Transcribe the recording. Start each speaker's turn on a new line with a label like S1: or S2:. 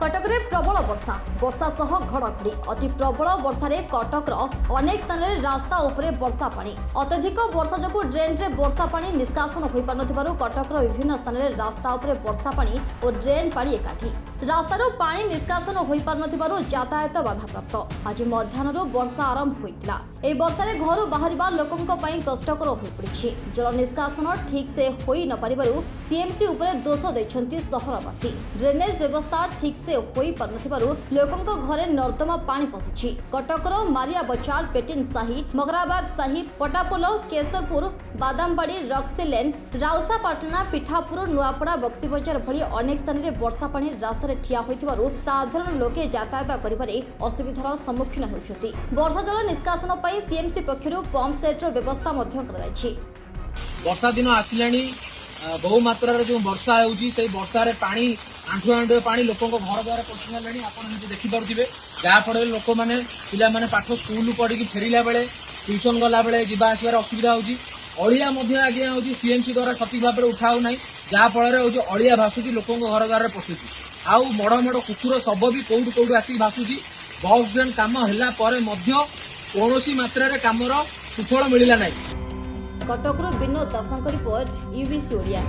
S1: कटकरे प्रबल वर्षा सह घड़घड़ी अति प्रबल वर्षा कटकर अनेक स्थान में रास्ता उपरे वर्षा पानी अत्यधिक वर्षा जो ड्रेन रे वर्षा पानी निष्कासन हो पार कटकर विभिन्न स्थान में रास्ता उपरे वर्षा पानी और ड्रेन पानी एकाठी रास्तार पानी निष्कासन हो पार यातायात बाधाप्राप्त आज मध्याह्न वर्षा आरंभ होता यह वर्षा घर बाहर लोकों कष्टकर हो पड़ी जल निष्कासन ठीक से हो न पार सीएमसी उपरे दोष देछंती सहरवासी ड्रेनेज व्यवस्था ठीक से हो पार लोकों घरे नर्दमा पानी पशिछि कटकर मारिया बचाल पेटिन साही मगराबाग साही पटापोल केशरपुर बादामबाड़ी रक्सी लेन राउसापाटना पिठापुर नुआपड़ा बक्सीबजार भली अनेक स्थान में वर्षा पानी रास्ता ठिया होइथिबारु साधारण लोके यातायात करिबारे असुविधार सम्मुखीन होउछथि वर्षा जल निष्कासन पई सीएमसी पक्षरु पंप सेट रो व्यवस्था मध्य कराଯାଇଛି।
S2: वर्षा दिन आसिलानी बहु मात्रा रे जो वर्षा होउची से वर्षा रे पानी आंठु आंठु पानी लोकों घर द्वारा पहुंचलानी आपण देखि पारुथिबे जहा फळे लोक माने पिला माने पाठ स्कूल पढी फेरिला बेले ट्यूशन गला बेले जिबा आसीबार असुविधा होउची अलिया मध्य आज्ञा होउची सीएमसी द्वारा सठिक भाव उठाउ नाही जहा फळे होउची अलिया भासुची लोकों घर द्वारा पशुची आउ मड़ मड़ कुकुर सब भी कौटू कौटू आसिक भासुची बॉक्स ड्रेन काम होला परे मध्य कौनसी मात्रा रे कामर सुफल मिलिला नाही।
S1: कटकରୁ ବିନୋଦ ଦାସଙ୍କ ରିପୋର୍ଟ यूबीसी ओडिया।